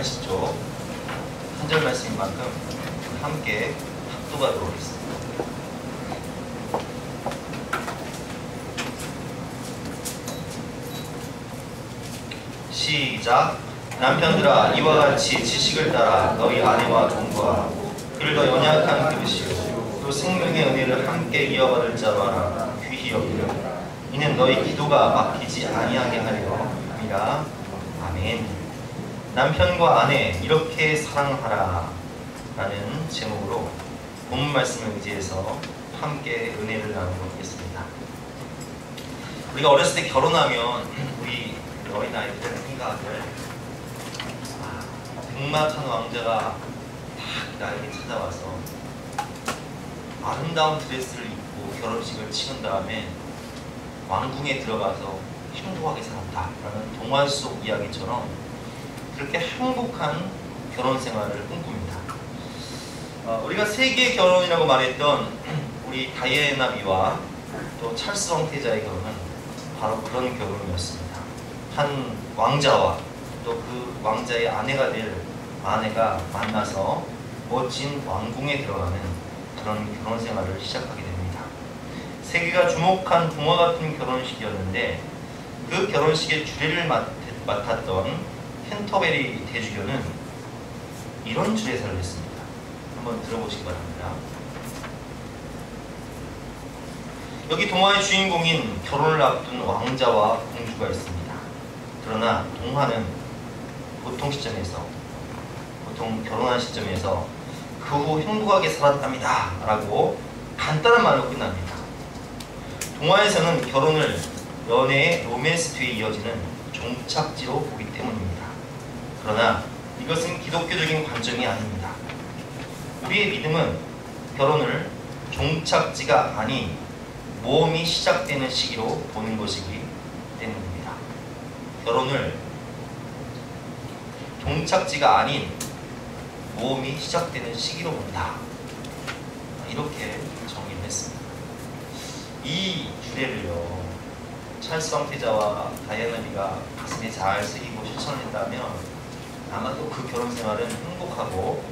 80쪽 한 절 말씀인 만큼 함께 합독하도록 하겠습니다. 시작. 남편들아, 이와 같이 지식을 따라 너희 아내와 동거하고 그를 더 연약한 그릇이요 또 생명의 은혜를 함께 이어받을 자로 하라. 귀히 여기려. 이는 너희 기도가 막히지 아니하게 하려 함이라. 아멘. 남편과 아내 이렇게 사랑하라 라는 제목으로 본문 말씀을 의지해서 함께 은혜를 나누고 있겠습니다. 우리가 어렸을 때 결혼하면 우리 어린 아이들은 생각을 백마탄 왕자가 딱 나에게 찾아와서 아름다운 드레스를 입고 결혼식을 치른 다음에 왕궁에 들어가서 행복하게 살았다라는 동화 속 이야기처럼 그렇게 행복한 결혼 생활을 꿈꿉니다. 우리가 세계의 결혼이라고 말했던 우리 다이애나비와 또 찰스 황태자의 결혼은 바로 그런 결혼이었습니다. 한 왕자와 또 그 왕자의 아내가 될 아내가 만나서 멋진 왕궁에 들어가는 그런 결혼 생활을 시작하게 됩니다. 세계가 주목한 동화 같은 결혼식이었는데 그 결혼식의 주례를 맡았던 캔터베리 대주교는 이런 주례사를 했습니다. 한번 들어보시기 바랍니다. 여기 동화의 주인공인 결혼을 앞둔 왕자와 공주가 있습니다. 그러나 동화는 보통 결혼한 시점에서 그 후 행복하게 살았답니다 라고 간단한 말로 끝납니다. 동화에서는 결혼을 연애의 로맨스 뒤에 이어지는 종착지로 보기 때문입니다. 그러나 이것은 기독교적인 관점이 아닙니다. 우리의 믿음은 결혼을 종착지가 아닌 모험이 시작되는 시기로 보는 것이기 때문입니다. 결혼을 종착지가 아닌 모험이 시작되는 시기로 본다. 이렇게 정의를 했습니다. 이 주례를요, 찰스 황태자와 다이애나비가 가슴에 잘 새기고 실천했다면 아마도 그 결혼 생활은 행복하고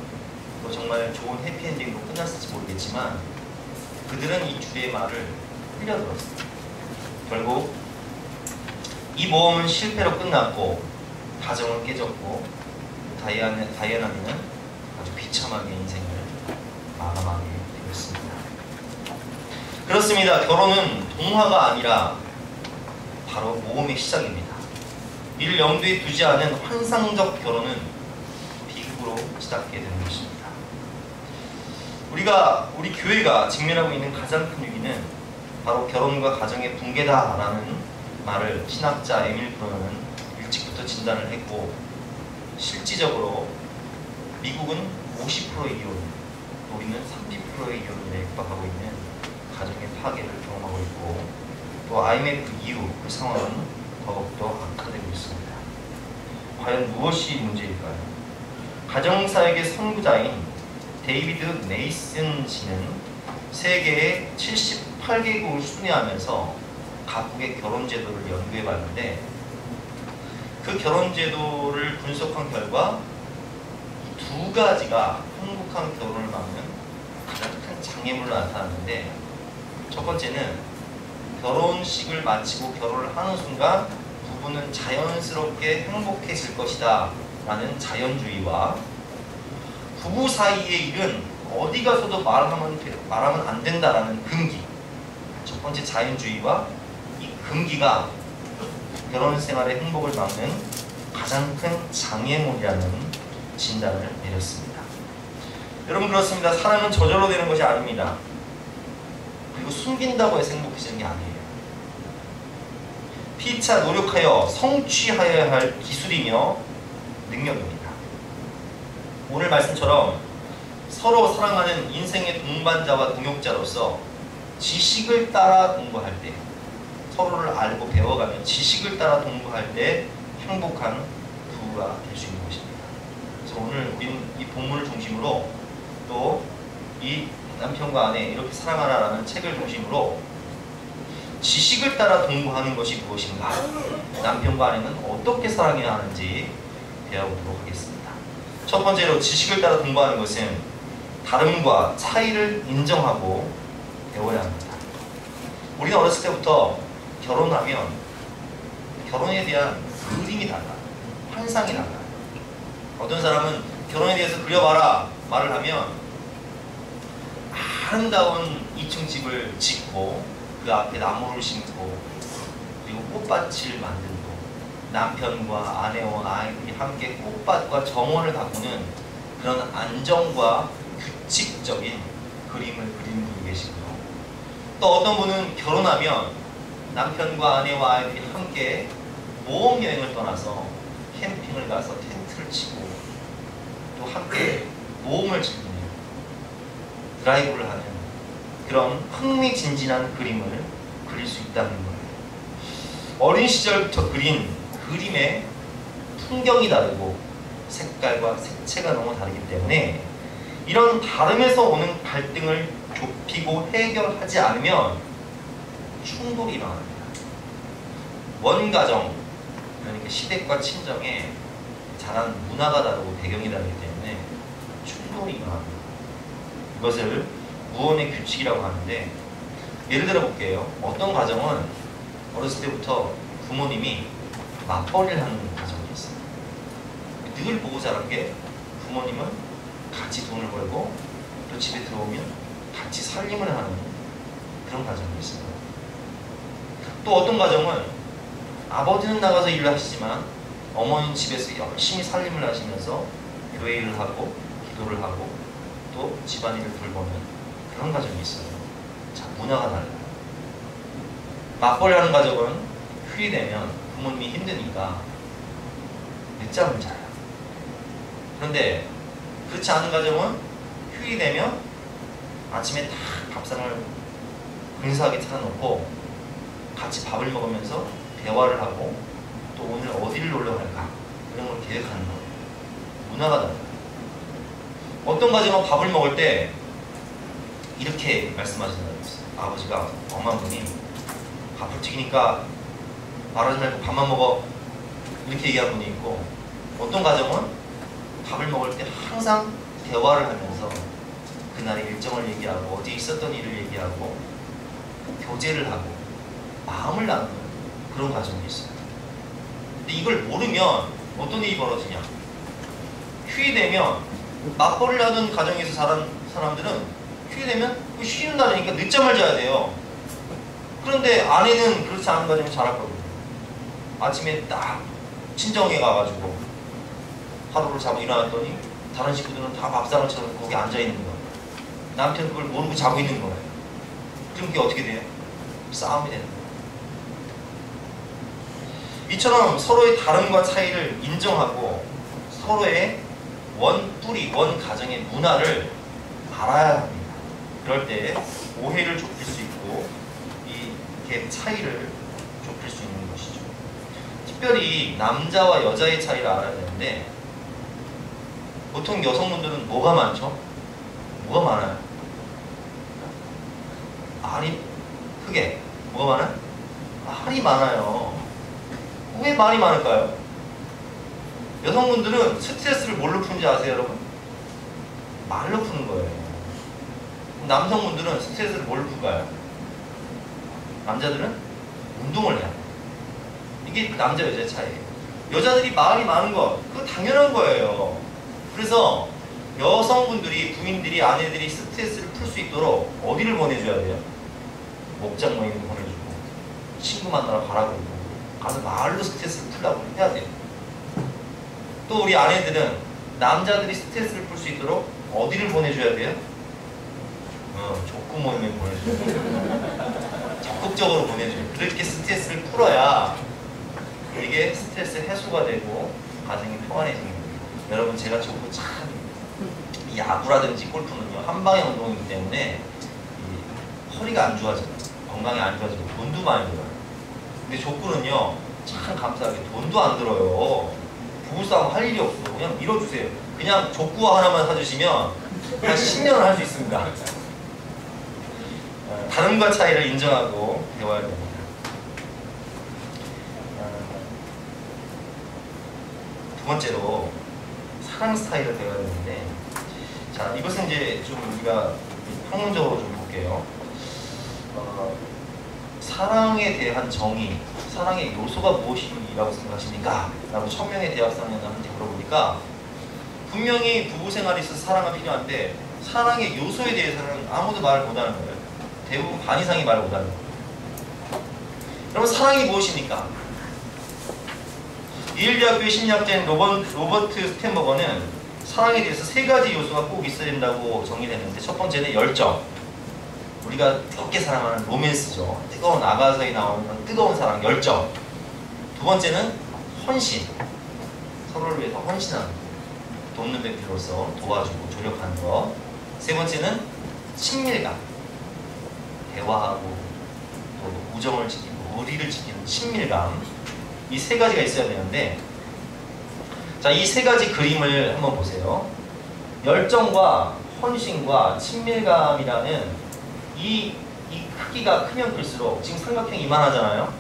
또 정말 좋은 해피엔딩으로 끝났을지 모르겠지만 그들은 이 주례의 말을 흘려들었습니다. 결국 이 모험은 실패로 끝났고 가정은 깨졌고 다이애나비는 아주 비참하게 인생을 마감하게 되었습니다. 그렇습니다. 결혼은 동화가 아니라 바로 모험의 시작입니다. 이를 염두에 두지 않은 환상적 결혼은 비극으로 시작하게 되는 것입니다. 우리 교회가 직면하고 있는 가장 큰 위기는 바로 결혼과 가정의 붕괴다라는 말을 신학자 에밀 브로너는 일찍부터 진단을 했고, 실질적으로 미국은 50%의 이혼, 우리는 30%의 이혼에 육박하고 있는 가정의 파괴를 경험하고 있고, 또 IMF 이후 그 상황은 더욱더 악화되고 있습니다. 과연 무엇이 문제일까요? 가정사역의 선구자인 데이비드 메이슨 씨는 세계의 78개국을 순회하면서 각국의 결혼제도를 연구해봤는데, 그 결혼제도를 분석한 결과 두 가지가 행복한 결혼을 막는 가장 큰 장애물로 나타났는데, 첫 번째는 결혼식을 마치고 결혼을 하는 순간 부부는 자연스럽게 행복해질 것이다 라는 자연주의와, 부부 사이의 일은 어디 가서도 말하면 안 된다라는 금기, 첫 번째 자연주의와 이 금기가 결혼 생활의 행복을 막는 가장 큰 장애물이라는 진단을 내렸습니다. 여러분, 그렇습니다. 사랑은 저절로 되는 것이 아닙니다. 그리고 숨긴다고 해서 행복해지는 게 아니에요. 피차 노력하여 성취하여야 할 기술이며 능력입니다. 오늘 말씀처럼 서로 사랑하는 인생의 동반자와 동역자로서 지식을 따라 동거할 때, 서로를 알고 배워가면 지식을 따라 동거할 때 행복한 부부가 될 수 있는 것입니다. 그래서 오늘 우리는 이 본문을 중심으로 또 이 남편과 아내 이렇게 사랑하라라는 책을 중심으로 지식을 따라 동거하는 것이 무엇인가, 남편과 아내는 어떻게 사랑해야 하는지, 배워보도록 하겠습니다. 첫 번째로 지식을 따라 공부하는 것은 다름과 차이를 인정하고 배워야 합니다. 우리는 어렸을 때부터 결혼하면 결혼에 대한 그림이 달라요. 환상이 달라요. 어떤 사람은 결혼에 대해서 그려봐라 말을 하면 아름다운 2층 집을 짓고 그 앞에 나무를 심고 그리고 꽃밭을 만들고 남편과 아내와 아이들이 함께 꽃밭과 정원을 가꾸는 그런 안정과 규칙적인 그림을 그리는 분이 계시고요. 또 어떤 분은 결혼하면 남편과 아내와 아이들이 함께 모험여행을 떠나서 캠핑을 가서 텐트를 치고 또 함께 모험을 즐기는 드라이브를 하는 그런 흥미진진한 그림을 그릴 수 있다는 거예요. 어린 시절부터 그린 그림의 풍경이 다르고 색깔과 색채가 너무 다르기 때문에 이런 다름에서 오는 갈등을 좁히고 해결하지 않으면 충돌이 일어납니다. 원가정, 그러니까 시댁과 친정에 자란 문화가 다르고 배경이 다르기 때문에 충돌이 일어납니다. 이것을 무언의 규칙이라고 하는데, 예를 들어 볼게요. 어떤 가정은 어렸을 때부터 부모님이 맞벌이를 하는 가정이 있어요. 늘 보고 자란 게 부모님은 같이 돈을 벌고 또 집에 들어오면 같이 살림을 하는 그런 가정이 있어요. 또 어떤 가정은 아버지는 나가서 일을 하시지만 어머니는 집에서 열심히 살림을 하시면서 교회 일을 하고 기도를 하고 또 집안일을 돌보는 그런 가정이 있어요. 자, 문화가 달라요. 맞벌이하는 가정은 휴일이 되면 부모님이 힘드니까 늦잠을 자요. 그런데 그렇지 않은 가정은 휴일이 되면 아침에 다 밥상을 근사하게 차려놓고 같이 밥을 먹으면서 대화를 하고 또 오늘 어디를 놀러 갈까 이런 걸 계획하는 거예요. 문화가 달라요. 어떤 가정은 밥을 먹을 때 이렇게 말씀하시는 분이 있어요. 아버지가 어머니 밥을 튀기니까 말하지 말고 밥만 먹어 이렇게 얘기하는 분이 있고, 어떤 가정은 밥을 먹을 때 항상 대화를 하면서 그날의 일정을 얘기하고 어디에 있었던 일을 얘기하고 교제를 하고 마음을 나누는 그런 가정이 있어요. 근데 이걸 모르면 어떤 일이 벌어지냐, 휴일 되면 맞벌이를 하던 가정에서 자란 사람들은 휴일 되면 쉬는 날이니까 늦잠을 자야 돼요. 그런데 아내는 그렇지 않은 가정이 자랐거든요. 아침에 딱 친정에 가가지고 하루를 자고 일어났더니 다른 식구들은 다 밥상을 차려놓고 거기 앉아있는 거예요. 남편은 그걸 모르고 자고 있는 거예요. 그럼 그게 어떻게 돼요? 싸움이 되는 거예요. 이처럼 서로의 다름과 차이를 인정하고 서로의 원뿌리, 원가정의 문화를 알아야 합니다. 그럴 때 오해를 좁힐 수 있고 이렇게 차이를 좁힐 수 있는 것이죠. 특별히 남자와 여자의 차이를 알아야 되는데, 보통 여성분들은 뭐가 많죠? 뭐가 많아요? 말이 크게 뭐가 많아요? 말이 많아요. 왜 말이 많을까요? 여성분들은 스트레스를 뭘로 푸는지 아세요, 여러분? 말로 푸는 거예요. 남성분들은 스트레스를 뭘로 풀까요? 남자들은 운동을 해요. 이게 남자 여자의 차이예요. 여자들이 말이 많은 거, 그거 당연한 거예요. 그래서 여성분들이, 부인들이, 아내들이 스트레스를 풀 수 있도록 어디를 보내줘야 돼요? 목장 모임을 보내주고 친구 만나러 가라고 그러고 가서 말로 스트레스를 풀라고 해야 돼요. 또 우리 아내들은 남자들이 스트레스를 풀 수 있도록 어디를 보내줘야 돼요? 족구 모임에 보내줘야 돼요. 적극적으로 보내줘요. 그렇게 스트레스를 풀어야 이게 스트레스 해소가 되고 가정이 평안해지는 거예요. 여러분, 제가 족구 참, 야구라든지 골프는요 한방의 운동이기 때문에 허리가 안 좋아져요. 건강이 안 좋아지고 돈도 많이 들어요. 근데 족구는요 참 감사하게 돈도 안 들어요. 부부싸움 할 일이 없어. 그냥 밀어주세요. 그냥 족구화 하나만 사주시면 한 10년을 할 수 있습니다. 다름과 차이를 인정하고 배워야 됩니다. 두 번째로 사랑 스타일을 배워야 되는데, 자, 이것은 이제 좀 우리가 평론적으로 좀 볼게요. 사랑에 대한 정의, 사랑의 요소가 무엇이라고 생각하십니까? 라고 1000명의 대학생한테 물어보니까 분명히 부부 생활에 있어서 사랑은 필요한데 사랑의 요소에 대해서는 아무도 말을 못하는 거예요. 대부분 반 이상이 말을 못하는 거예요. 그러면 사랑이 무엇입니까? 예일대학교의 심리학자인 로버트 스탠버거는 사랑에 대해서 3가지 요소가 꼭 있어야 된다고 정의했는데, 첫 번째는 열정. 우리가 뜨겁게 사랑하는 로맨스죠. 뜨거운 아가서에 나오는 뜨거운 사랑, 열정. 두 번째는 헌신. 서로를 위해서 헌신하는 거. 돕는 ବ୍ୟক্তি로서 도와주고 조력하는 거. 세 번째는 친밀감. 대화하고 또 우정을 지키고 의리를 지키는 친밀감. 이 3가지가 있어야 되는데, 자, 이 3가지 그림을 한번 보세요. 열정과 헌신과 친밀감이라는 이 크기가 크면 클수록, 지금 삼각형이 이만하잖아요.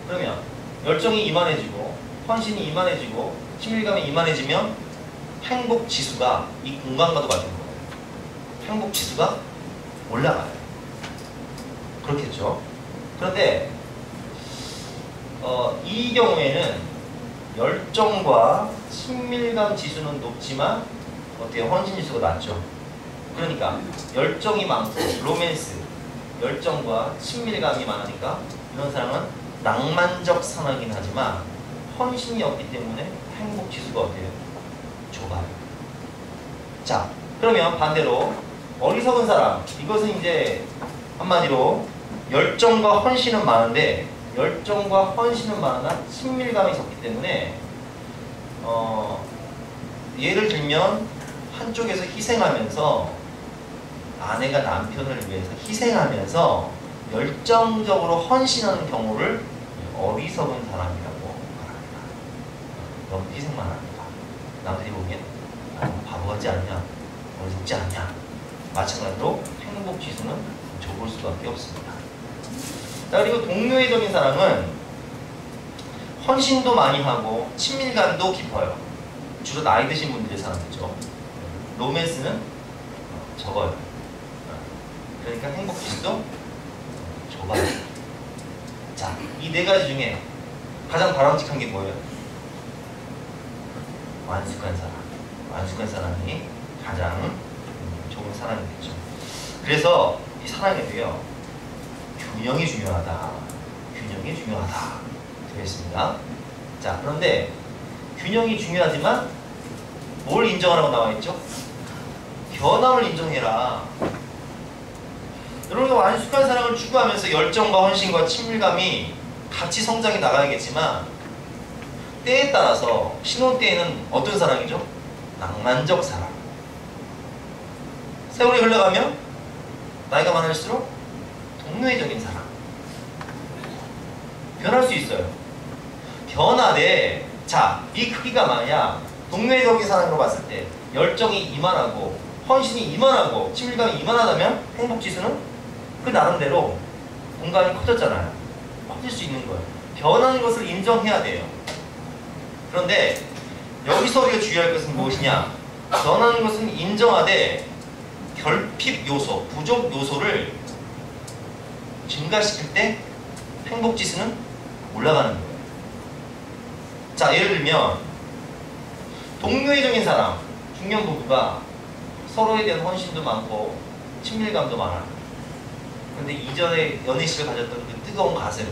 그러면 열정이 이만해지고 헌신이 이만해지고 친밀감이 이만해지면 행복 지수가 이 공간과도 같은 거예요. 행복 지수가 올라가요. 그렇겠죠. 그런데 이 경우에는 열정과 친밀감 지수는 높지만 어때요? 헌신 지수가 낮죠. 그러니까 열정이 많고 로맨스, 열정과 친밀감이 많으니까 이런 사람은 낭만적 사랑이긴 하지만 헌신이 없기 때문에 행복 지수가 어때요? 좁아요. 자, 그러면 반대로 어리석은 사람, 이것은 이제 한마디로 열정과 헌신은 많은데, 열정과 헌신은 많으나 친밀감이 적기 때문에 예를 들면 한쪽에서 희생하면서, 아내가 남편을 위해서 희생하면서 열정적으로 헌신하는 경우를 어리석은 사람이라고 말합니다. 너무 희생만 합니다. 남들이 보기엔 바보 같지 않냐, 어리석지 않냐. 마찬가지로 행복 지수는 좁을 수밖에 없습니다. 자, 그리고 동료애적인 사람은 헌신도 많이 하고 친밀감도 깊어요. 주로 나이 드신 분들의 사람이죠. 로맨스는 적어요. 그러니까 행복 지수도 좁아요. 자, 이 4가지 중에 가장 바람직한 게 뭐예요? 완숙한 사람. 완숙한 사람이 가장 좋은 사람이겠죠. 그래서 이 사랑에도요, 균형이 중요하다. 균형이 중요하다. 되어 있습니다. 자, 그런데 균형이 중요하지만 뭘 인정하라고 나와 있죠? 변함을 인정해라. 여러분과 완숙한 사랑을 추구하면서 열정과 헌신과 친밀감이 같이 성장해 나가야겠지만, 때에 따라서 신혼 때에는 어떤 사랑이죠? 낭만적 사랑. 세월이 흘러가면 나이가 많을수록 동료애적인 사랑. 변할 수 있어요. 변하되, 자, 이 크기가 만약 동료애적인 사랑으로 봤을 때 열정이 이만하고 헌신이 이만하고 친밀감이 이만하다면 행복지수는 그 나름대로 공간이 커졌잖아요. 커질 수 있는 거예요. 변하는 것을 인정해야 돼요. 그런데 여기서 우리가 주의할 것은 무엇이냐? 변하는 것은 인정하되 결핍 요소, 부족 요소를 증가시킬 때 행복지수는 올라가는 거예요. 자, 예를 들면 동료애적인 사람, 중년 부부가 서로에 대한 헌신도 많고 친밀감도 많아요. 근데 이전에 연애식을 가졌던 그 뜨거운 가슴,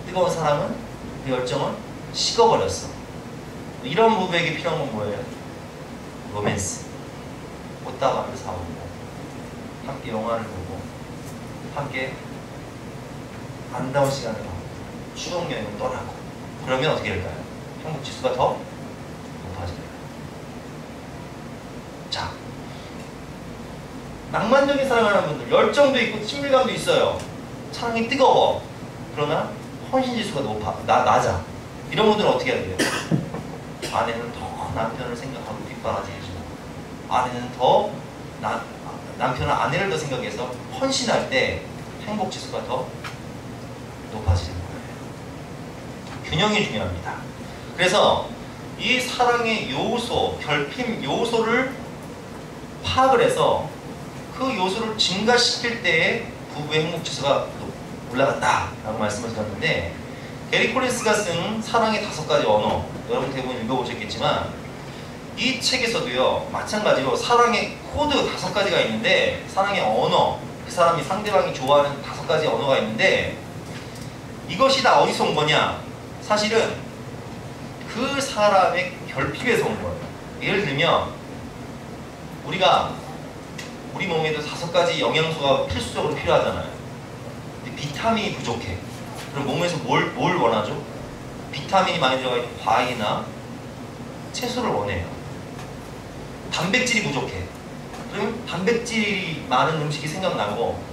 뜨거운 사랑은, 그 열정은 식어버렸어. 이런 부부에게 필요한 건 뭐예요? 로맨스. 꽃다발을 사오고, 함께 영화를 보고, 함께 아름다운 시간을 가고, 추억여행을 떠나고. 그러면 어떻게 될까요? 행복지수가 더 높아집니다. 자, 낭만적인 사랑하는 분들, 열정도 있고 친밀감도 있어요. 사랑이 뜨거워. 그러나 헌신지수가 낮아. 이런 분들은 어떻게 해야 돼요? 아내는 더 남편을 생각하고 뒷바라지 해주고, 아내는 더 남편은 아내를 더 생각해서 헌신할 때 행복지수가 더 높아지는 거예요. 균형이 중요합니다. 그래서 이 사랑의 요소, 결핍 요소를 파악을 해서 그 요소를 증가시킬 때에 부부의 행복지수가 올라갔다라고 말씀을 드렸는데, 게리 콜린스가 쓴 사랑의 5가지 언어, 여러분 대부분 읽어보셨겠지만 이 책에서도요 마찬가지로 사랑의 코드 5가지가 있는데, 사랑의 언어, 그 사람이 상대방이 좋아하는 5가지 언어가 있는데, 이것이 다 어디서 온 거냐? 사실은 그 사람의 결핍에서 온 거예요. 예를 들면 우리 몸에도 5가지 영양소가 필수적으로 필요하잖아요. 근데 비타민이 부족해. 그럼 몸에서 뭘 원하죠? 비타민이 많이 들어가 있는 과일이나 채소를 원해요. 단백질이 부족해. 그러면 단백질이 많은 음식이 생각나고,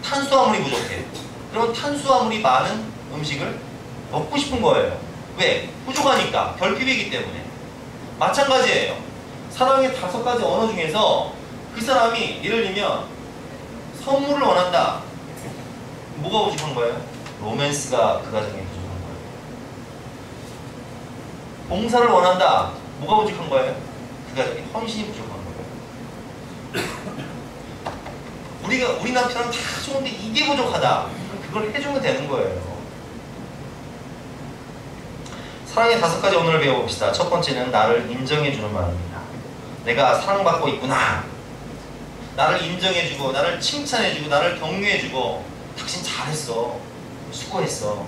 탄수화물이 부족해. 그러면 탄수화물이 많은 음식을 먹고 싶은 거예요. 왜? 부족하니까. 결핍이기 때문에. 마찬가지예요. 사랑의 5가지 언어 중에서 그 사람이 예를 들면 선물을 원한다. 뭐가 부족한 거예요? 로맨스가 그 가정에 부족한 거예요. 봉사를 원한다. 뭐가 부족한 거예요? 그 가정에 헌신이 부족한 거예요. 우리 남편은 다 좋은데 이게 부족하다. 그걸 해주면 되는 거예요. 사랑의 5가지 언어를 배워봅시다. 첫 번째는 나를 인정해주는 말입니다. 내가 사랑받고 있구나. 나를 인정해주고, 나를 칭찬해주고, 나를 격려해주고, 당신 잘했어. 수고했어.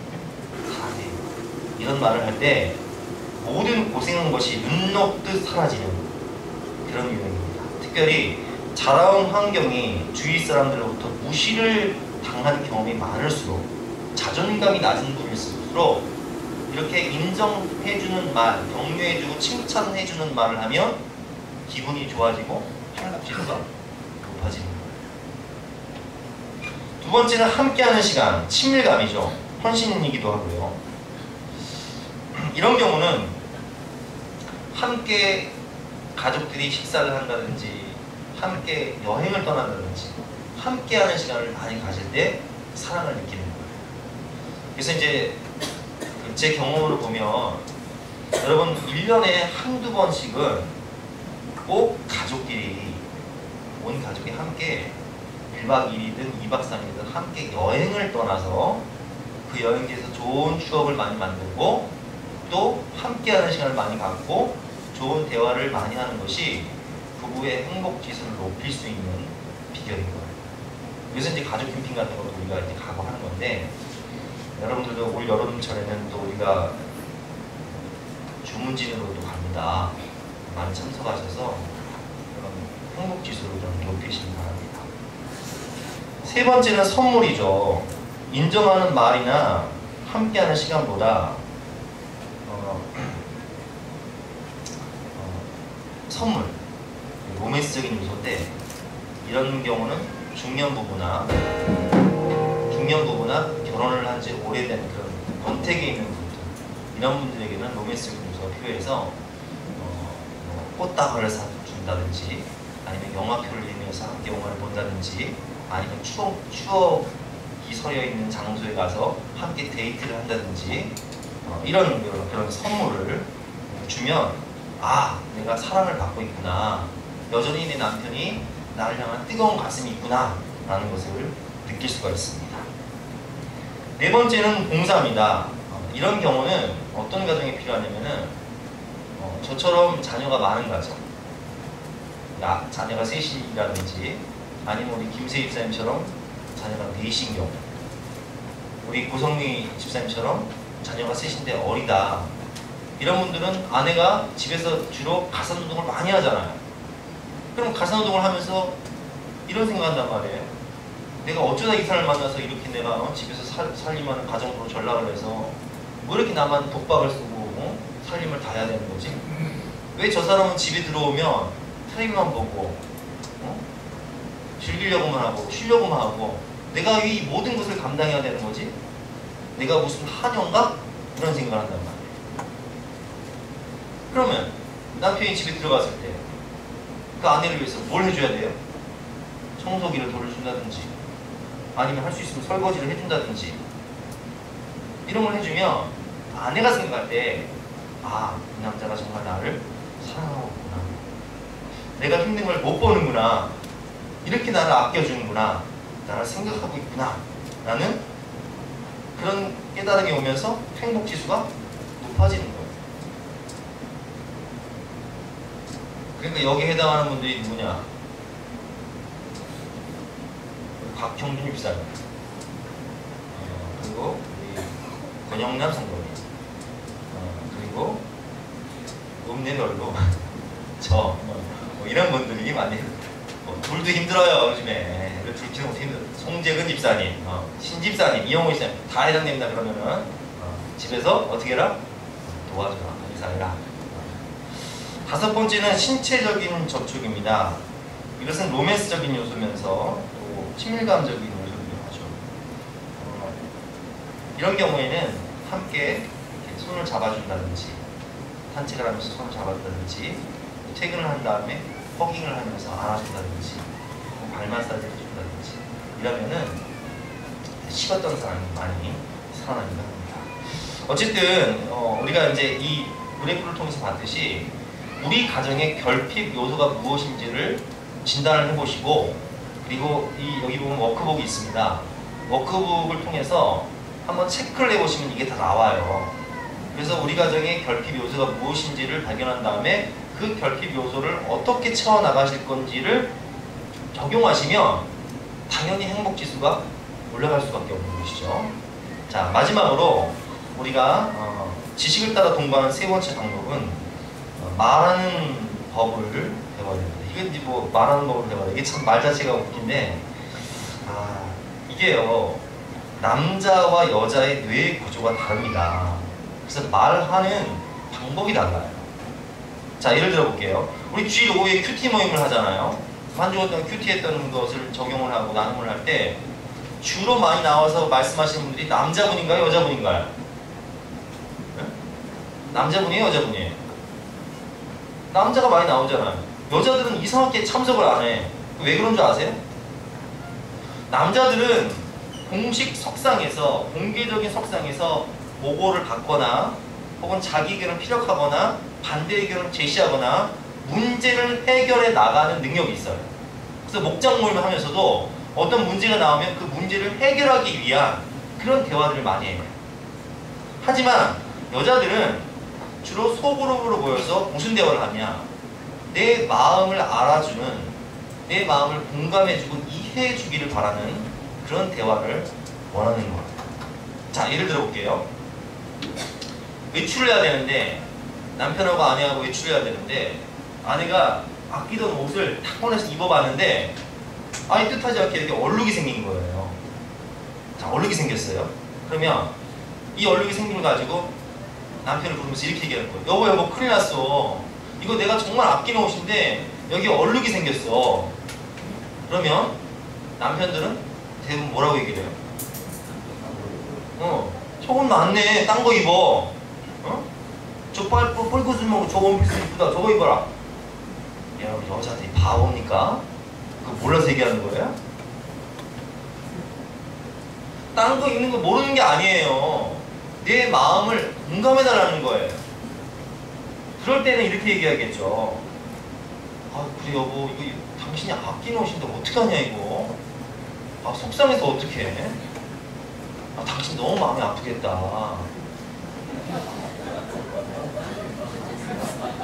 잘해. 이런 말을 할 때 모든 고생한 것이 눈 녹듯 사라지는 그런 유형입니다. 특별히 자라온 환경이 주위 사람들로부터 무시를 당한 경험이 많을수록, 자존감이 낮은 분일수록 이렇게 인정해주는 말, 격려해주고 칭찬해주는 말을 하면 기분이 좋아지고 행복지수가 높아지는 거예요. 두 번째는 함께하는 시간, 친밀감이죠. 헌신이기도 하고요. 이런 경우는 함께 가족들이 식사를 한다든지, 함께 여행을 떠난다든지, 함께하는 시간을 많이 가질 때 사랑을 느끼는 거예요. 그래서 이제 제 경험으로 보면 여러분 1년에 한두 번씩은 꼭 가족끼리, 온 가족이 함께 1박 2일이든 2박 3일이든 함께 여행을 떠나서 그 여행지에서 좋은 추억을 많이 만들고, 또 함께하는 시간을 많이 갖고 좋은 대화를 많이 하는 것이 부부의 행복지수를 높일 수 있는 비결인 거예요. 그래서 이제 가족 캠핑 같은 것도 우리가 이제 가고 하는 건데, 여러분들도 올 여름철에는 또 우리가 주문진으로 또 갑니다. 많이 참석하셔서 그런 행복지수를 좀 높이시기 바랍니다. 세 번째는 선물이죠. 인정하는 말이나 함께하는 시간보다 선물, 로맨스적인 요소인데, 이런 경우는 중년 부부나 결혼을 한 지 오래된 그런 권태기에 있는 분들, 이런 분들에게는 로맨스적인 요소가 필요해서 꽃다발을 사준다든지, 아니면 영화표를 내면서 함께 영화를 본다든지, 아니면 추억이 서려 있는 장소에 가서 함께 데이트를 한다든지, 이런 그런 선물을 주면, 아, 내가 사랑을 받고 있구나, 여전히 내 남편이 나를 향한 뜨거운 가슴이 있구나 라는 것을 느낄 수가 있습니다. 네 번째는 봉사입니다. 이런 경우는 어떤 가정이 필요하냐면은 저처럼 자녀가 많은 가정, 자녀가 셋이라든지, 아니면 우리 김세희 집사님처럼 자녀가 넷인 경우, 우리 고성미 집사님처럼 자녀가 셋인데 어리다, 이런 분들은 아내가 집에서 주로 가사노동을 많이 하잖아요. 그럼 가사노동을 하면서 이런 생각한단 말이에요. 내가 어쩌다 이 사람을 만나서 이렇게 내가 집에서 살림하는 가정으로 전락을 해서 뭐 이렇게 나만 독박을 쓰고 살림을 다 해야 되는 거지? 왜 저 사람은 집에 들어오면 텔레비만 보고 즐기려고만 하고 쉬려고만 하고 내가 이 모든 것을 감당해야 되는 거지? 내가 무슨 하녀인가? 이런 생각을 한단 말이에요. 그러면 남편이 집에 들어갔을 때 그 아내를 위해서 뭘 해줘야 돼요? 청소기를 돌려준다든지, 아니면 할 수 있으면 설거지를 해준다든지, 이런 걸 해주면 아내가 생각할 때 아, 이 남자가 정말 나를 사랑하구나. 내가 힘든 걸 못 보는구나. 이렇게 나를 아껴주는구나. 나를 생각하고 있구나. 라는 그런 깨달음이 오면서 행복지수가 높아지는 거예요. 그러니까 여기에 해당하는 분들이 누구냐? 곽형준 집사님, 그리고 우리 권영남 성도님, 그리고 읍내별로 저 뭐 이런 분들이 많이 둘도 힘들어요. 요즘에 둘 키는 것도 힘들어요. 송재근 집사님, 신 집사님, 이영호 집사님 다 해당됩니다. 그러면은 집에서 어떻게 해라? 도와줘라, 의사해라. 다섯 번째는 신체적인 접촉입니다. 이것은 로맨스적인 요소면서 또 친밀감적인 요소이기도 하죠. 이런 경우에는 함께 손을 잡아준다든지, 산책을 하면서 손을 잡아준다든지, 퇴근을 한 다음에 허깅을 하면서 안아준다든지, 발 마사지 해준다든지, 이러면은 식었던 사람이 많이 살아나기도 합니다. 어쨌든 우리가 이제 이 그래프를 통해서 봤듯이 우리 가정의 결핍 요소가 무엇인지를 진단을 해보시고, 그리고 여기 보면 워크북이 있습니다. 워크북을 통해서 한번 체크를 해보시면 이게 다 나와요. 그래서 우리 가정의 결핍 요소가 무엇인지를 발견한 다음에 그 결핍 요소를 어떻게 채워나가실 건지를 적용하시면 당연히 행복지수가 올라갈 수밖에 없는 것이죠. 자, 마지막으로 우리가 지식을 따라 동거하는 세 번째 방법은 말하는 법을 배워야 됩니다. 이게 뭐 말하는 법을 배워야 돼. 이게 참 말 자체가 웃긴데, 이게요, 남자와 여자의 뇌 구조가 다릅니다. 그래서 말하는 방법이 달라요. 자, 예를 들어 볼게요. 우리 주일 오후에 큐티 모임을 하잖아요. 한 주 동안 큐티했던 것을 적용을 하고 나눔을 할 때 주로 많이 나와서 말씀하시는 분들이 남자분인가요? 여자분인가요? 네? 남자분이에요? 여자분이에요? 남자가 많이 나오잖아요. 여자들은 이상하게 참석을 안 해. 왜 그런 줄 아세요? 남자들은 공식 석상에서, 공개적인 석상에서 보고를 받거나 혹은 자기 의견을 피력하거나 반대 의견을 제시하거나 문제를 해결해 나가는 능력이 있어요. 그래서 목장 모임을 하면서도 어떤 문제가 나오면 그 문제를 해결하기 위한 그런 대화들을 많이 해요. 하지만 여자들은 주로 소그룹으로 모여서 무슨 대화를 하냐? 내 마음을 알아주는, 내 마음을 공감해주고 이해해주기를 바라는 그런 대화를 원하는 거예요. 자, 예를 들어 볼게요. 외출을 해야 되는데, 남편하고 아내하고 외출을 해야 되는데, 아내가 아끼던 옷을 탁 꺼내서 입어봤는데 아니 뜻하지 않게 이렇게 얼룩이 생긴 거예요. 자, 얼룩이 생겼어요. 그러면 이 얼룩이 생긴 걸 가지고 남편을 부르면서 이렇게 얘기하는 거예요. 여보 큰일 났어. 이거 내가 정말 아끼는 옷인데 여기 얼룩이 생겼어. 그러면 남편들은 대부분 뭐라고 얘기를 해요? 저건 낫네. 딴 거 입어. 저 뻘겋은 먹고 저 원피스 이쁘다. 저거 입어라. 여러분, 여자들이 바보입니까? 그거 몰라서 얘기하는 거예요? 딴 거 입는 거 모르는 게 아니에요. 내 마음을 공감해달라는 거예요. 그럴 때는 이렇게 얘기하겠죠. 그래 여보, 이거 당신이 아끼는 옷인데 어떡하냐 이거. 속상해서 어떡해. 당신 너무 마음이 아프겠다.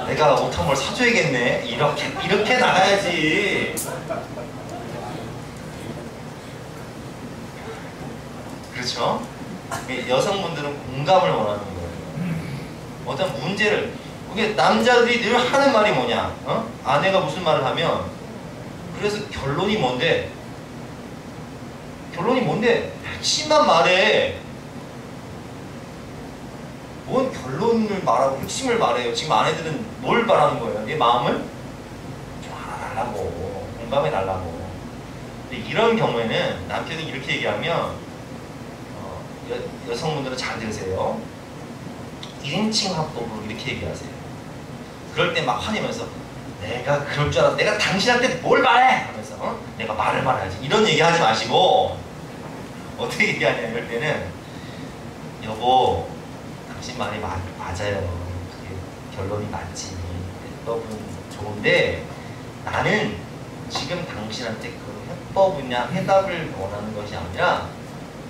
내가 옷 한 벌 사줘야겠네. 이렇게 나가야지. 그렇죠? 여성분들은 공감을 원하는 거예요. 어떤 문제를, 그게 남자들이 늘 하는 말이 뭐냐? 아내가 무슨 말을 하면, 그래서 결론이 뭔데? 결론이 뭔데? 핵심만 말해. 뭔 결론을 말하고 핵심을 말해요. 지금 아내들은 뭘 말하는 거예요? 내 마음을 좀 알아달라고, 공감해달라고. 근데 이런 경우에는 남편이 이렇게 얘기하면 여성분들은 잘 들으세요. 1인칭 화법으로 이렇게 얘기하세요. 그럴 때 막 화내면서 내가 그럴 줄 알았어. 내가 당신한테 뭘 말해! 하면서 내가 말을 말해야지. 이런 얘기 하지 마시고 어떻게 얘기하냐 이럴 때는 여보 당신 말이 맞아요. 그게 결론이 맞지. 해법은 좋은데 나는 지금 당신한테 그 해법이냐 해답을 원하는 것이 아니라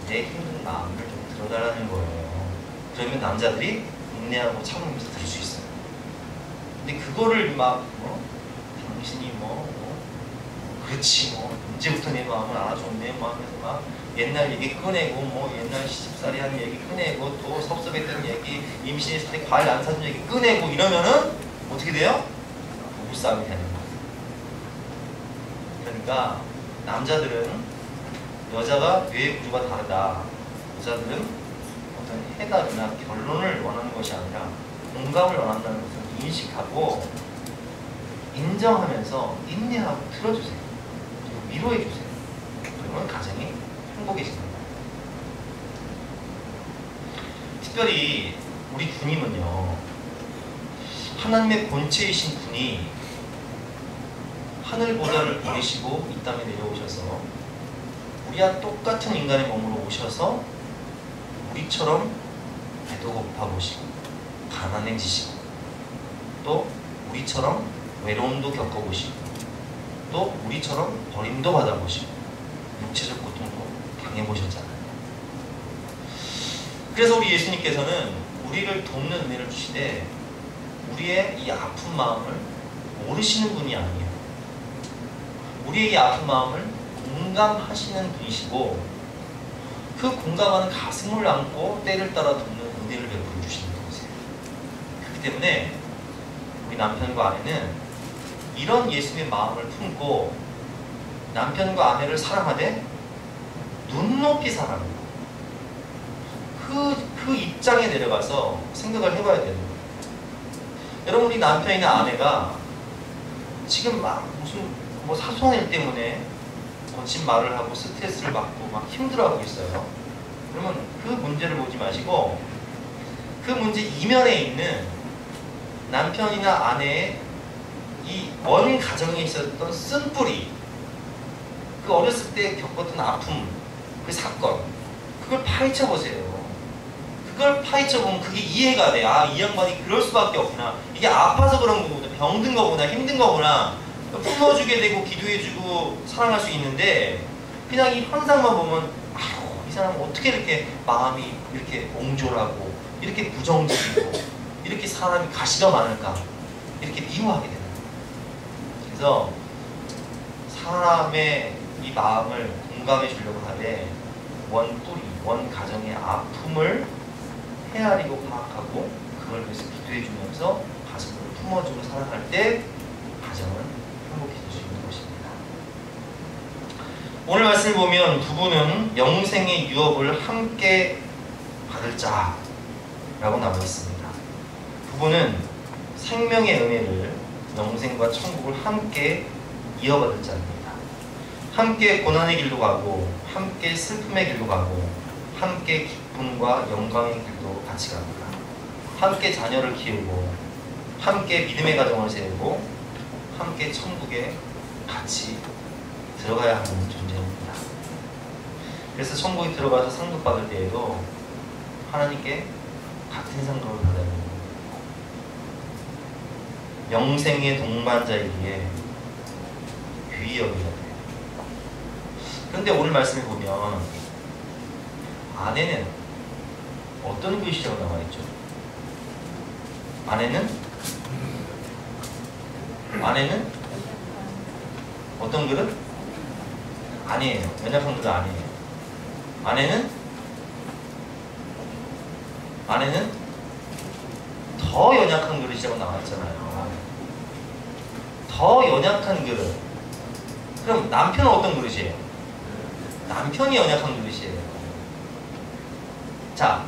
내 힘든 마음을 좀 들어달라는 거예요. 그러면 남자들이 인내하고 참으면서 들을 수 있어요. 근데 그거를 막 당신이 그렇지 이제부터 내 마음을 알아줘. 내 마음에서 막 옛날 얘기 꺼내고 옛날 시집살이 한 얘기 꺼내고 또 섭섭했던 얘기 임신했을 때 과일 안 사준 얘기 꺼내고 이러면은 어떻게 돼요? 부부싸움이 되는 거예요. 그러니까 남자들은 여자가 뇌의 구조가 다르다. 여자들은 어떤 해답이나 결론을 원하는 것이 아니라 공감을 원한다는 것을 인식하고 인정하면서 인내하고 들어주세요. 그리고 위로해주세요. 그러면 가정이 행복해집니다. 특별히 우리 군님은요, 하나님의 본체이신 분이 하늘보다를 버리시고 이 땅에 내려오셔서 우리와 똑같은 인간의 몸으로 오셔서 우리처럼 배도 고파보시고 가난해지시고 또 우리처럼 외로움도 겪어보시고 또 우리처럼 버림도 받아보시고 육체적 고통도 당해보셨잖아요. 그래서 우리 예수님께서는 우리를 돕는 은혜를 주시되 우리의 이 아픈 마음을 모르시는 분이 아니에요. 우리의 이 아픈 마음을 공감하시는 분이시고 그 공감하는 가슴을 안고 때를 따라 돕는 은혜를 베풀어 주시는 분이세요. 그렇기 때문에 우리 남편과 아내는 이런 예수님의 마음을 품고 남편과 아내를 사랑하되 눈높이 사랑합니다. 그 입장에 내려가서 생각을 해봐야 되는 거예요. 여러분, 우리 남편이나 아내가 지금 막 무슨 사소한 일 때문에 거친 말을 하고 스트레스를 받고 막 힘들어하고 있어요. 그러면 그 문제를 보지 마시고 그 문제 이면에 있는 남편이나 아내의 이 원 가정에 있었던 쓴뿌리, 그 어렸을 때 겪었던 아픔, 그 사건, 그걸 파헤쳐 보세요. 그걸 파헤쳐 보면 그게 이해가 돼. 아, 이 양반이 그럴 수밖에 없구나. 이게 아파서 그런 거구나. 병든 거구나. 힘든 거구나. 품어주게 되고 기도해주고 사랑할 수 있는데 그냥 이 현상만 보면 아유, 이 사람은 어떻게 이렇게 마음이 이렇게 옹졸하고 이렇게 부정적이고 이렇게 사람이 가시가 많을까, 이렇게 미워하게 되는 거예요. 그래서 사람의 이 마음을 공감해 주려고 하되 원 뿌리, 원 가정의 아픔을 헤아리고 파악하고 그걸 위해서 기도해 주면서 가슴으로 품어주고 사랑할 때 가정은 행복해질 수 있는 것입니다. 오늘 말씀을 보면 부부는 영생의 유업을 함께 받을 자라고 나와 있습니다. 부부는 생명의 은혜를, 영생과 천국을 함께 이어받을 자입니다. 함께 고난의 길도 가고 함께 슬픔의 길도 가고 함께 기쁨과 영광의 길도 같이 갑니다. 함께 자녀를 키우고 함께 믿음의 가정을 세우고 함께 천국에 같이 들어가야 하는 존재입니다. 그래서 천국에 들어가서 상급 받을 때에도 하나님께 같은 상급을 받아야 됩니다. 영생의 동반자이기에 귀히 여겨야 돼요. 그런데 오늘 말씀을 보면 아내는 어떤 글씨라고 나와 있죠? 아내는 어떤 그릇? 아니에요. 연약한 그릇 아니에요. 아내는 더 연약한 그릇이라고 나와 있잖아요. 더 연약한 그릇. 그럼 남편은 어떤 그릇이에요? 남편이 연약한 그릇이에요. 자,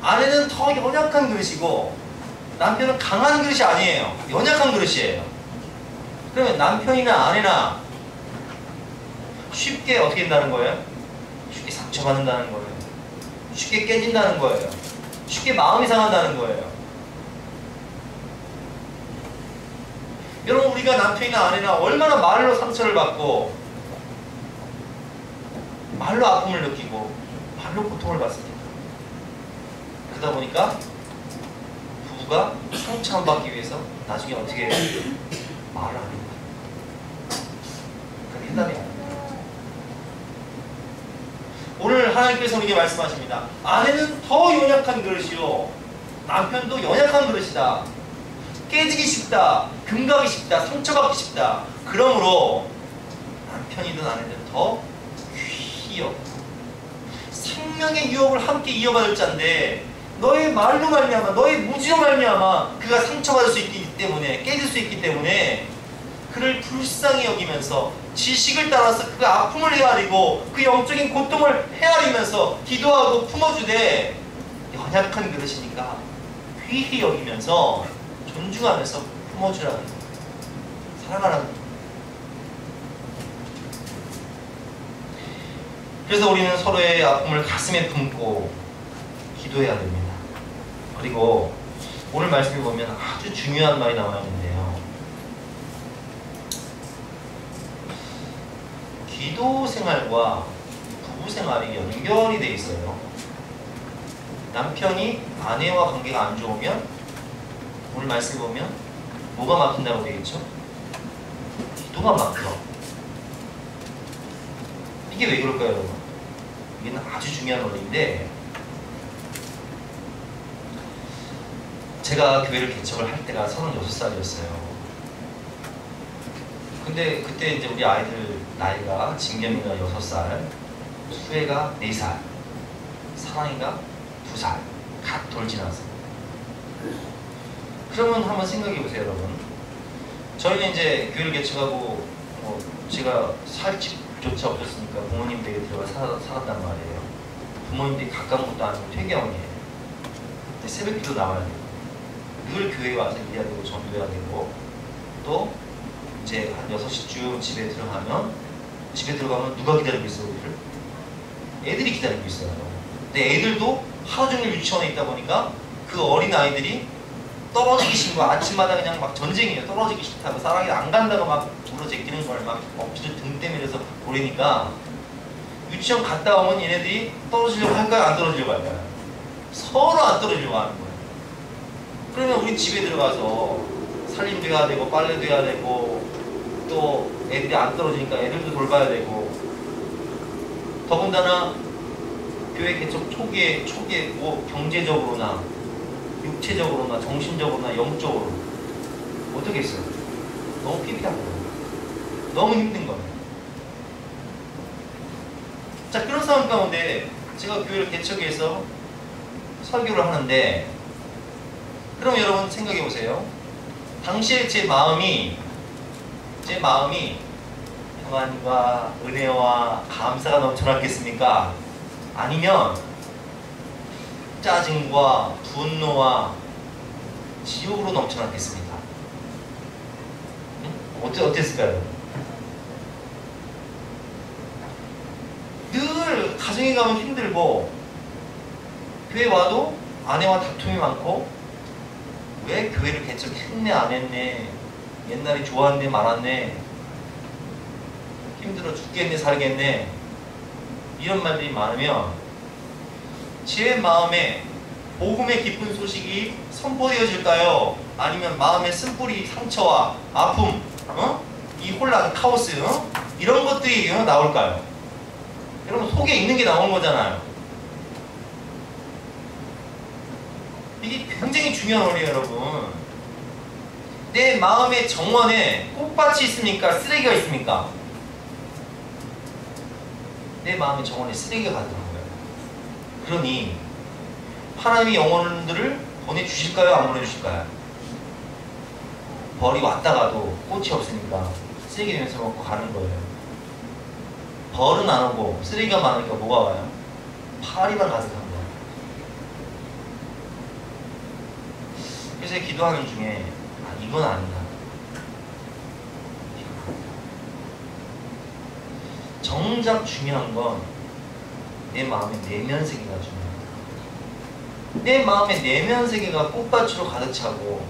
아내는 더 연약한 그릇이고 남편은 강한 그릇이 아니에요. 연약한 그릇이에요. 그러면 남편이나 아내나 쉽게 어떻게 된다는 거예요? 쉽게 상처받는다는 거예요. 쉽게 깨진다는 거예요. 쉽게 마음이 상한다는 거예요. 여러분, 우리가 남편이나 아내나 얼마나 말로 상처를 받고 말로 아픔을 느끼고 말로 고통을 받습니다. 그러다 보니까 누가 상처 안 받기 위해서 나중에 어떻게 말을 하는 거야. 그게 해답이 아닙니다. 오늘 하나님께서 우리에게 말씀하십니다. 아내는 더 연약한 그릇이요, 남편도 연약한 그릇이다. 깨지기 쉽다, 금가기 쉽다, 상처받기 쉽다. 그러므로 남편이든 아내든 더 귀히 생명의 유업을 함께 이어받을 자인데, 너의 말로 말미암아, 너의 무지로 말미암아 그가 상처받을 수 있기 때문에, 깨질 수 있기 때문에 그를 불쌍히 여기면서 지식을 따라서 그가 아픔을 헤아리고 그 영적인 고통을 헤아리면서 기도하고 품어주되, 연약한 그릇이니까 귀히 여기면서 존중하면서 품어주라는 거예요. 사랑하라는 거예요. 그래서 우리는 서로의 아픔을 가슴에 품고 기도해야 됩니다. 그리고 오늘 말씀에 보면 아주 중요한 말이 나와 있는데요. 기도 생활과 부부 생활이 연결이 돼 있어요. 남편이 아내와 관계가 안 좋으면 오늘 말씀에 보면 뭐가 막힌다고 되어 있죠? 기도가 막혀. 이게 왜 그럴까요, 여러분? 이게 아주 중요한 원리인데, 제가 교회를 개척을 할 때가 36살이었어요. 근데 그때 이제 우리 아이들 나이가, 진겸이가 6살, 수혜가 4살, 사랑이가 2살, 갓 돌 지났어요. 그러면 한번 생각해 보세요, 여러분. 저희는 이제 교회를 개척하고 제가 살 집조차 없었으니까 부모님 댁에 들어가 살았단 말이에요. 부모님 댁 가까운 것도 아니고 퇴계원이에요. 근데 새벽기도 나와야 돼요. 늘 교회에 와서 일해야 되고 전도해야 되고, 또 이제 한 6시쯤 집에 들어가면 누가 기다리고 있어요, 우리를? 애들이 기다리고 있어요. 근데 애들도 하루 종일 유치원에 있다 보니까 그 어린 아이들이 떨어지기 싫고 아침마다 그냥 막 전쟁이에요. 떨어지기 싫다고, 사랑이 안 간다고 막 울어제끼는 걸 막 엎드려 등 때밀어서 보내니까 유치원 갔다 오면 얘네들이 떨어지려고 할까요? 안 떨어지려고 할까요? 서로 안 떨어지려고 하는 거예요. 그러면 우리 집에 들어가서 살림도 해야 되고 빨래도 해야 되고, 또 애들이 안 떨어지니까 애들도 돌봐야 되고, 더군다나 교회 개척 초기에 뭐 경제적으로나 육체적으로나 정신적으로나 영적으로 어떻게 했어요? 너무 피폐한 거예요. 너무 힘든 거예요. 자, 그런 상황 가운데 제가 교회를 개척해서 설교를 하는데, 그럼 여러분 생각해 보세요. 당시에 제 마음이 평안과 은혜와 감사가 넘쳐났겠습니까? 아니면 짜증과 분노와 지옥으로 넘쳐났겠습니까? 어땠을까요? 늘 가정에 가면 힘들고, 교회 와도 아내와 다툼이 많고, 왜 교회를 개척했네 안 했네, 옛날에 좋았네 말았네, 힘들어 죽겠네 살겠네, 이런 말들이 많으면 제 마음에 복음의 기쁜 소식이 선포되어질까요? 아니면 마음의 쓴뿌리 상처와 아픔, 이 혼란, 카오스, 이런 것들이 나올까요? 여러분, 속에 있는 게 나오는 거잖아요. 이게 굉장히 중요한 원리예요, 여러분. 내 마음의 정원에 꽃밭이 있습니까? 쓰레기가 있습니까? 내 마음의 정원에 쓰레기가 가득한 거예요. 그러니 하나님이 영혼들을 보내주실까요? 안 보내주실까요? 벌이 왔다가도 꽃이 없으니까 쓰레기 냄새 먹고 가는 거예요. 벌은 안 오고 쓰레기가 많으니까 뭐가 와요? 파리만 가득한 거예요. 그래서 기도하는 중에 이건 아니다. 정작 중요한 건 내 마음의 내면 세계가 중요합니다. 내 마음의 내면 세계가 꽃밭으로 가득 차고,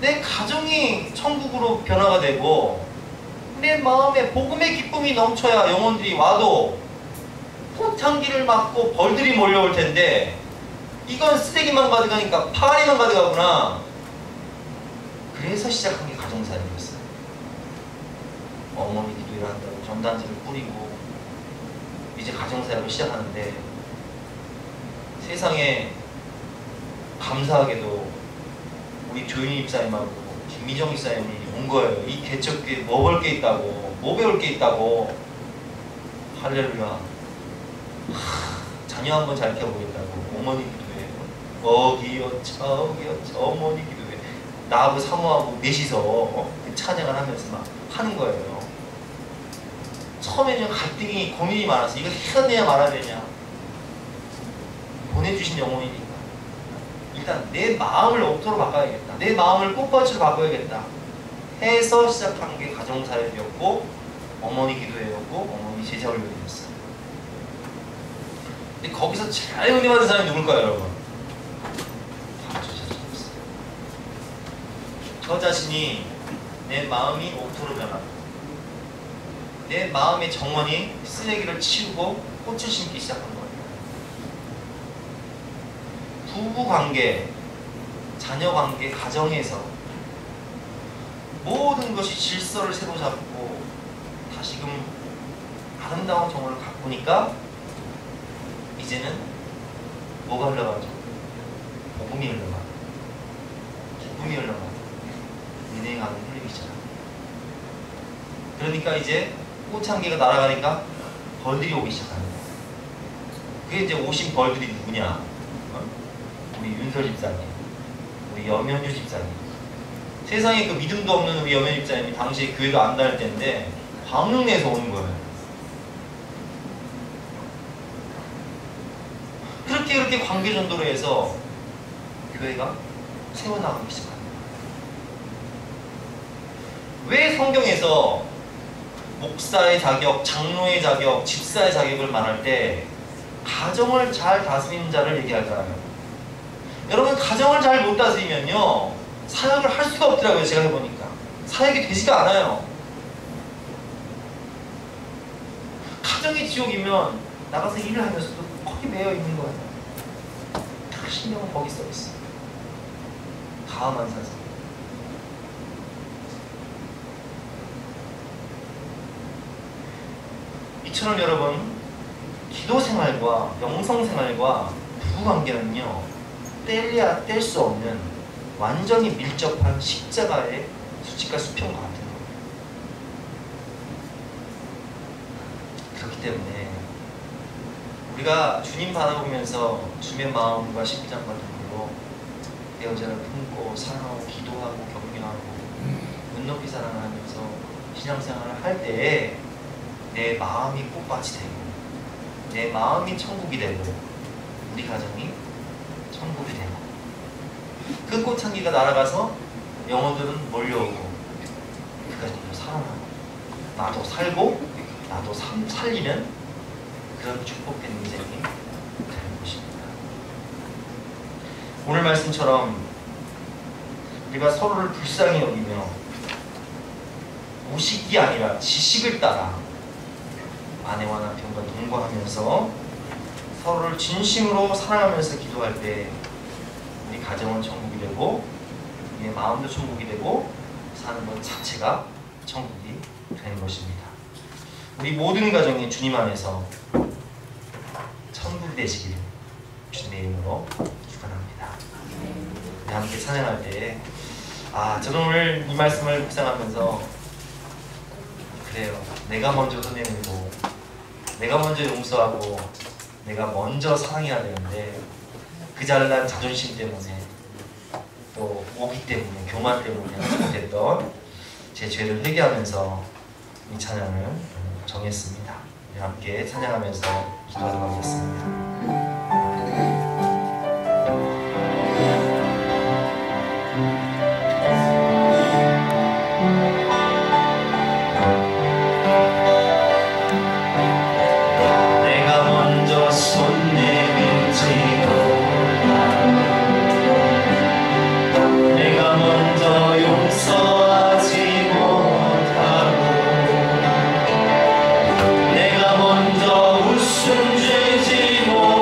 내 가정이 천국으로 변화가 되고, 내 마음에 복음의 기쁨이 넘쳐야 영혼들이 와도 꽃향기를 맡고 벌들이 몰려올 텐데, 이건 쓰레기만 가져가니까 파리만 가져가구나. 그래서 시작한 게 가정사역이었어요. 어머니 기도를 한다고 전단지를 뿌리고 이제 가정사역을 시작하는데, 세상에 감사하게도 우리 조윤희 집사님하고 김미정 집사님이 온 거예요. 이 개척교회 뭐 볼 게 있다고, 뭐 배울 게 있다고. 할렐루야. 자녀 한번 잘 키워보겠다고. 어머니 기도회, 어기여 저기여 저 어머니 기도회, 나하고 사모하고 넷이서 찬양을 하면서 막 하는 거예요. 처음에는 갈등이 고민이 많았어. 이거 해야 되냐 말아야 되냐. 보내주신 영혼이니까 일단 내 마음을 옥토로 바꿔야겠다, 내 마음을 꽃밭으로 바꿔야겠다 해서 시작한 게 가정사역이었고, 어머니 기도회였고, 어머니 제자훈련이었어요. 근데 거기서 제일 은혜 받은 사람이 누굴까요, 여러분? 바로 저 자신이었어요. 저 자신이 내 마음이 옥토로 변하고, 내 마음의 정원이 쓰레기를 치우고 꽃을 심기 시작한 거예요. 부부관계, 자녀관계, 가정에서 모든 것이 질서를 새로 잡고 다시금 아름다운 정원을 가꾸니까 이제는 뭐가 흘러가죠? 복음이 흘러가고 기쁨이 흘러가고 은혜의 강이 흘리기잖아. 그러니까 이제 꽃향기가 날아가니까 벌들이 오기 시작하는 거야. 그게 이제 오신 벌들이 누구냐? 우리 윤설 집사님, 우리 염현주 집사님. 세상에 그 믿음도 없는 우리 염현주 집사님이 당시에 교회도 안 다닐 때인데 광릉에서 오는 거예요. 그렇게 관계 전도로 해서 교회가 세워나가기 시작합니다. 왜 성경에서 목사의 자격, 장로의 자격, 집사의 자격을 말할 때 가정을 잘 다스리는 자를 얘기할까요? 여러분, 가정을 잘 못 다스리면요 사역을 할 수가 없더라고요. 제가 해보니까 사역이 되지가 않아요. 가정이 지옥이면 나가서 일을 하면서도 거기 매여 있는 거예요. 다 신경은 거기 써 있어. 가만 사서. 이처럼 여러분, 기도 생활과 영성 생활과 부부관계는요 뗄래야 뗄 수 없는 완전히 밀접한 십자가의 수직과 수평과 같은 거예요. 그렇기 때문에 우리가 주님 바라보면서 주님의 마음과 십자가와 눈으로 내 여자를 품고 사랑하고 기도하고 격려하고 눈높이 사랑을 하면서 신앙생활을 할 때에 내 마음이 꽃밭이 되고 내 마음이 천국이 되고 우리 가정이 천국이 되고 그 꽃향기가 날아가서 영혼들은 몰려오고 그 가정도 살아나고 나도 살고 나도 살리는 그런 축복된 인생이 되는 것입니다. 오늘 말씀처럼 우리가 서로를 불쌍히 여기며 무식이 아니라 지식을 따라 아내와 남편과 동거하면서 서로를 진심으로 사랑하면서 기도할 때 우리 가정은 천국이 되고 우리의 마음도 천국이 되고 사는 것 자체가 천국이 되는 것입니다. 우리 모든 가정이 주님 안에서 천국이 되시기를 주님의 이름으로 축원합니다. 우리 함께 찬양할 때 저는 오늘 이 말씀을 묵상하면서 그래요. 내가 먼저 손해내고 내가 먼저 용서하고 내가 먼저 사랑해야 되는데 그 잘난 자존심 때문에 또 오기 때문에 교만 때문에 잘못했던 제 죄를 회개하면서 이 찬양을 정했습니다. 함께 찬양하면서 기도하도록 하겠습니다. 내가 먼저 웃음 주지 못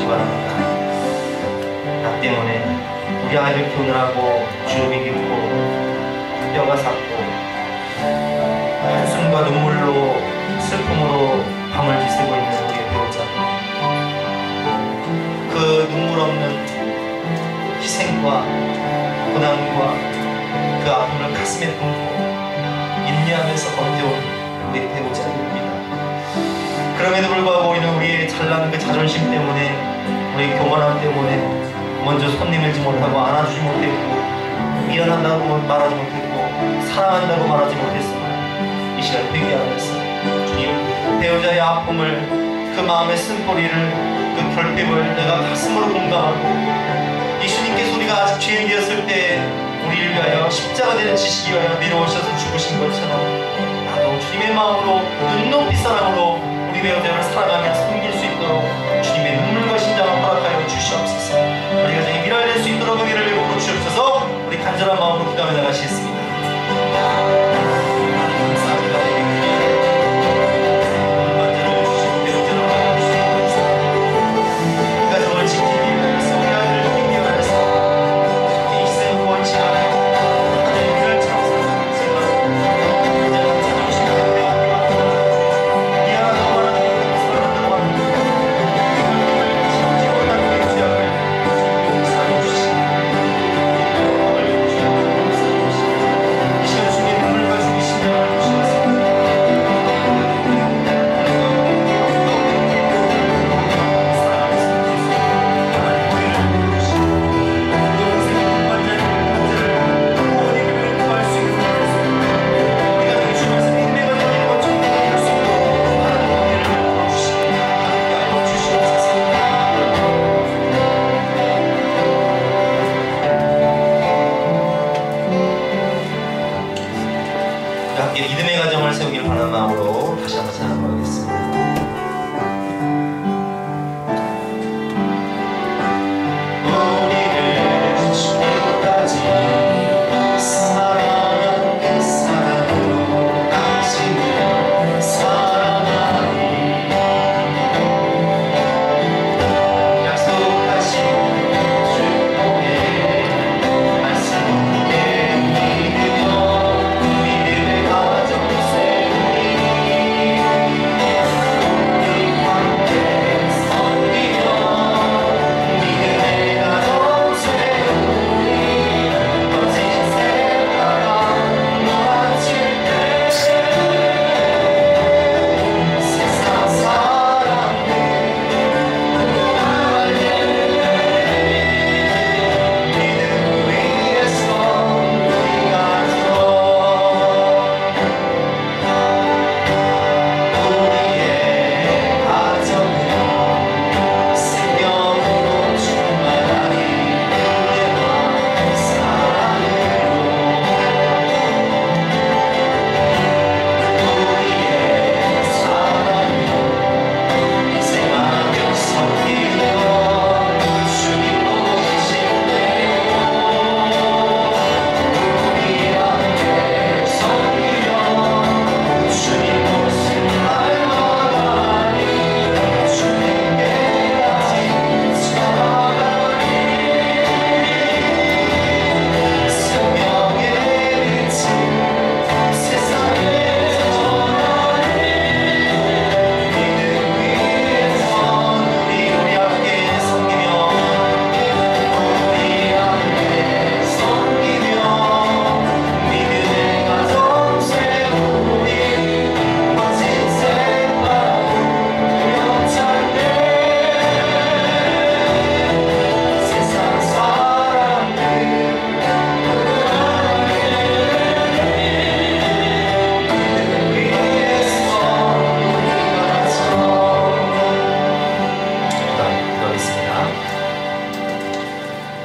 주시기 바랍니다. 나 때문에 우리 아이를 키우느라고 주름이 깊고 뼈가 삭고 한숨과 눈물로 슬픔으로 밤을 지새고 있는 우리의 배우자, 그 눈물 없는 희생과 고난과 그 아픔을 가슴에 품고 인내하면서 버텨온 우리 배우자입니다. 그럼에도 불구하고 우리는 우리의 잘난 그 자존심 때문에, 우리 교만함 때문에 먼저 손님을지 못하고 안아주지 못했고, 미안하다고 말하지 못했고, 사랑한다고 말하지 못했습니다. 이 시간 회개하면서 주님, 배우자의 아픔을, 그 마음의 쓴뿌리를, 그 결핍을 내가 가슴으로 공감하고, 예수님께서 우리가 아직 죄인 되었을 때 우리를 위하여 십자가 되는 지식이 위하여 내려오셔서 죽으신 것처럼 나도 주님의 마음으로 눈높이 사랑으로 우리 배우자를 사랑하며 섬길 수 있도록 주님의 눈물과 심장을 허락하여 주시옵소서. 우리 가정에 미랄 될 수 있도록 은혜를 베풀어 주옵소서. 우리 간절한 마음으로 기도하며 나가시겠습니다. 믿음의 가정을 세우길 바라는 마음으로 다시 한번 찬양하겠습니다.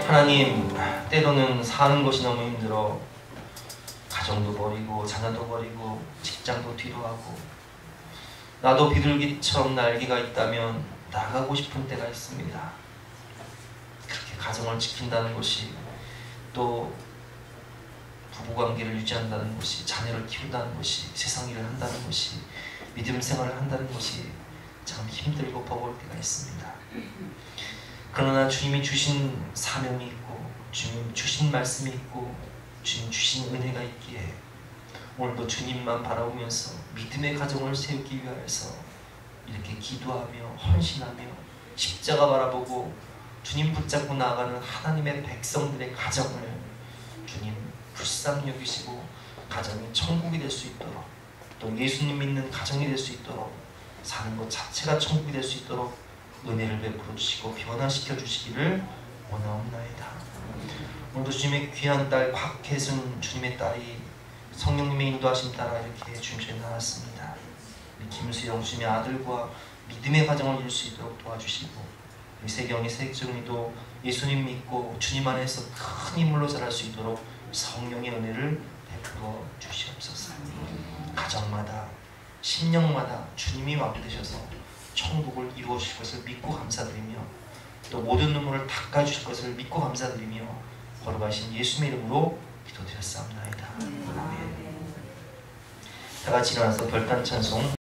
하나님, 때로는 사는 것이 너무 힘들어 가정도 버리고 자녀도 버리고 직장도 뒤로하고 나도 비둘기처럼 날개가 있다면 나가고 싶은 때가 있습니다. 그렇게 가정을 지킨다는 것이, 또 부부관계를 유지한다는 것이, 자녀를 키운다는 것이, 세상 일을 한다는 것이, 믿음 생활을 한다는 것이 참 힘들고 버거울 때가 있습니다. 그러나 주님이 주신 사명이 있고 주님 주신 말씀이 있고 주님 주신 은혜가 있기에 오늘도 주님만 바라보면서 믿음의 가정을 세우기 위해서 이렇게 기도하며 헌신하며 십자가 바라보고 주님 붙잡고 나아가는 하나님의 백성들의 가정을 주님 불쌍히 여기시고 가정이 천국이 될 수 있도록 또 예수님 믿는 가정이 될 수 있도록 사는 것 자체가 천국이 될 수 있도록 은혜를 베풀어 주시고 변화시켜 주시기를 원하옵나이다. 오늘도 주님의 귀한 딸 곽혜순 주님의 딸이 성령님의 인도하심 따라 이렇게 주님께 나왔습니다. 김수영 주님의 아들과 믿음의 가정을 이룰 수 있도록 도와주시고 우리 세경이 세경이도 예수님 믿고 주님 안에서 큰 인물로 자랄 수 있도록 성령의 은혜를 베풀어 주시옵소서. 가정마다 심령마다 주님이 왕이 되셔서 천국을 이루어 주실 것을 믿고 감사드리며 또 모든 눈물을 닦아주실 것을 믿고 감사드리며 걸어가신 예수님의 이름으로 기도드렸사옵나이다. 아멘. 다 같이 일어나서 별단 찬송